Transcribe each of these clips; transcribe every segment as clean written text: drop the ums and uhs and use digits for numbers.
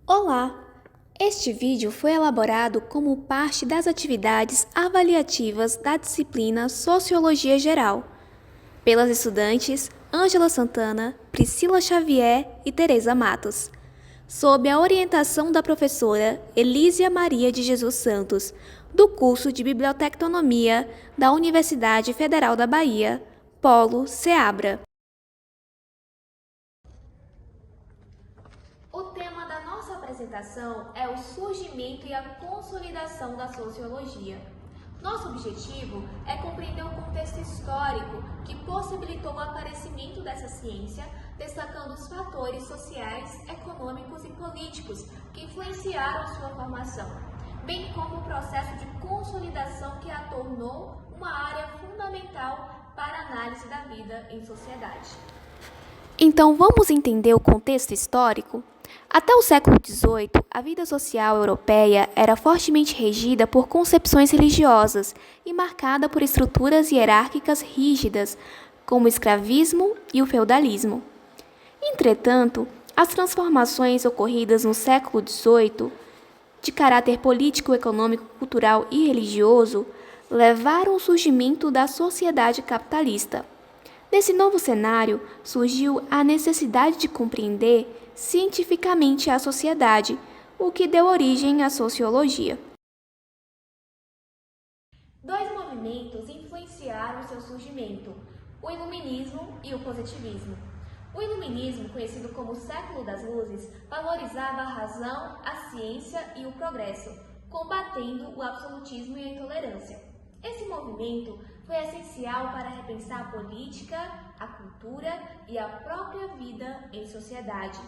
Olá! Este vídeo foi elaborado como parte das atividades avaliativas da disciplina Sociologia Geral, pelas estudantes Ângela Santana, Priscila Xavier e Tereza Matos, sob a orientação da professora Elísia Maria de Jesus Santos, do curso de Bibliotectonomia da Universidade Federal da Bahia, Polo Ceabra. O tema da nossa apresentação é o surgimento e a consolidação da sociologia. Nosso objetivo é compreender o contexto histórico que possibilitou o aparecimento dessa ciência, destacando os fatores sociais, econômicos e políticos que influenciaram a sua formação, bem como o processo de consolidação que a tornou uma área fundamental para a análise da vida em sociedade. Então, vamos entender o contexto histórico? Até o século XVIII, a vida social europeia era fortemente regida por concepções religiosas e marcada por estruturas hierárquicas rígidas, como o escravismo e o feudalismo. Entretanto, as transformações ocorridas no século XVIII, de caráter político, econômico, cultural e religioso, levaram ao surgimento da sociedade capitalista. Nesse novo cenário, surgiu a necessidade de compreender cientificamente a sociedade, o que deu origem à sociologia. Dois movimentos influenciaram seu surgimento: o Iluminismo e o Positivismo. O Iluminismo, conhecido como Século das Luzes, valorizava a razão, a ciência e o progresso, combatendo o absolutismo e a intolerância. Esse movimento foi essencial para repensar a política, a cultura e a própria vida em sociedade.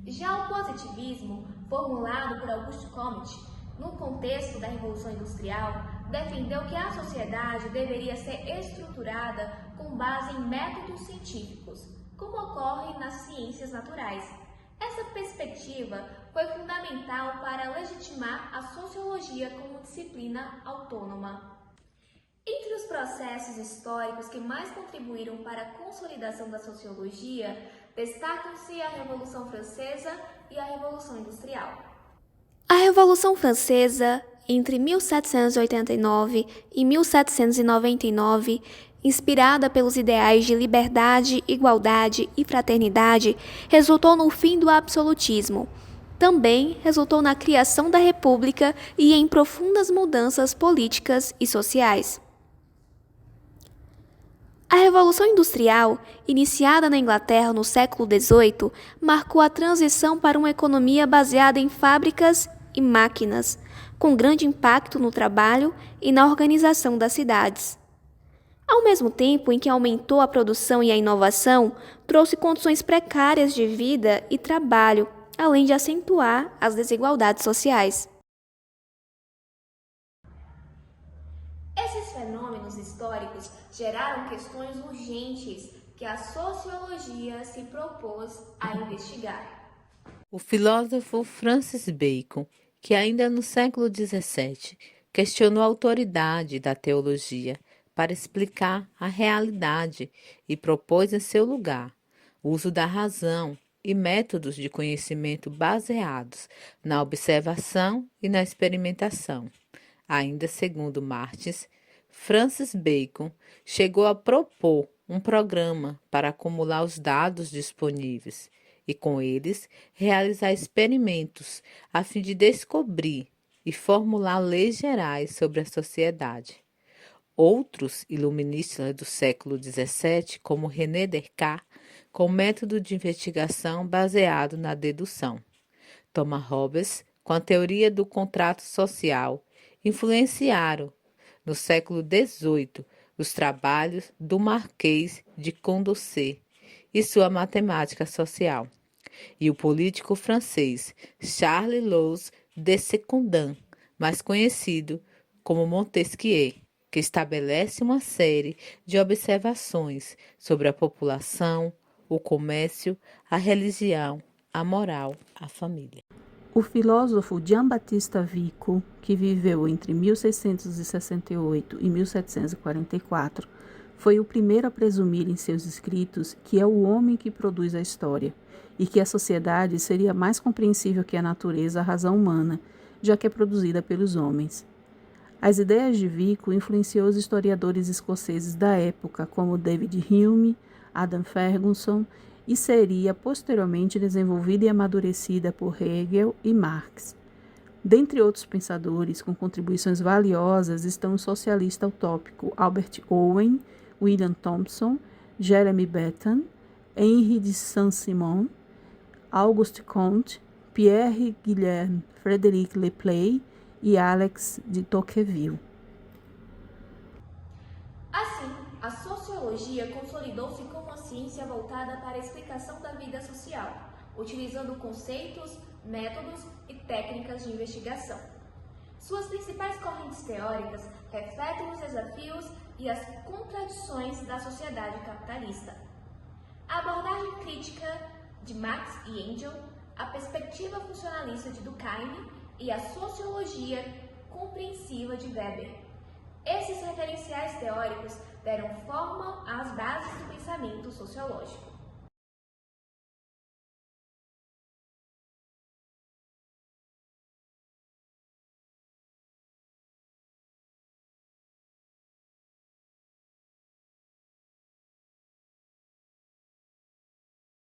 Já o positivismo, formulado por Auguste Comte, no contexto da Revolução Industrial, defendeu que a sociedade deveria ser estruturada com base em métodos científicos, como ocorre nas ciências naturais. Essa perspectiva foi fundamental para legitimar a sociologia como disciplina autônoma. Entre os processos históricos que mais contribuíram para a consolidação da sociologia, destacam-se a Revolução Francesa e a Revolução Industrial. A Revolução Francesa, entre 1789 e 1799, inspirada pelos ideais de liberdade, igualdade e fraternidade, resultou no fim do absolutismo. Também resultou na criação da República e em profundas mudanças políticas e sociais. A Revolução Industrial, iniciada na Inglaterra no século XVIII, marcou a transição para uma economia baseada em fábricas e máquinas, com grande impacto no trabalho e na organização das cidades. Ao mesmo tempo em que aumentou a produção e a inovação, trouxe condições precárias de vida e trabalho, além de acentuar as desigualdades sociais. Esses fenômenos históricos geraram questões urgentes que a sociologia se propôs a investigar. O filósofo Francis Bacon, que ainda no século XVII questionou a autoridade da teologia para explicar a realidade e propôs em seu lugar o uso da razão e métodos de conhecimento baseados na observação e na experimentação. Ainda segundo Martins, Francis Bacon chegou a propor um programa para acumular os dados disponíveis e, com eles, realizar experimentos a fim de descobrir e formular leis gerais sobre a sociedade. Outros iluministas do século XVII, como René Descartes, com método de investigação baseado na dedução. Thomas Hobbes, com a teoria do contrato social, influenciaram, no século XVIII, os trabalhos do Marquês de Condorcet e sua matemática social, e o político francês Charles-Louis de Secondat, mais conhecido como Montesquieu, que estabelece uma série de observações sobre a população, o comércio, a religião, a moral, a família. O filósofo Giambattista Vico, que viveu entre 1668 e 1744, foi o primeiro a presumir em seus escritos que é o homem que produz a história, e que a sociedade seria mais compreensível que a natureza, a razão humana, já que é produzida pelos homens. As ideias de Vico influenciou os historiadores escoceses da época, como David Hume, Adam Ferguson, e seria posteriormente desenvolvida e amadurecida por Hegel e Marx. Dentre outros pensadores com contribuições valiosas estão o socialista utópico Albert Owen, William Thompson, Jeremy Bentham, Henri de Saint-Simon, Auguste Comte, Pierre-Guilhem Frédéric Lepley e Alex de Tocqueville. Assim, a sociologia consolidou-se como uma ciência voltada para a explicação da vida social, utilizando conceitos, métodos e técnicas de investigação. Suas principais correntes teóricas refletem os desafios e as contradições da sociedade capitalista. A abordagem crítica de Marx e Engels, a perspectiva funcionalista de Durkheim e a sociologia compreensiva de Weber. Esses referenciais teóricos deram forma às bases do pensamento sociológico.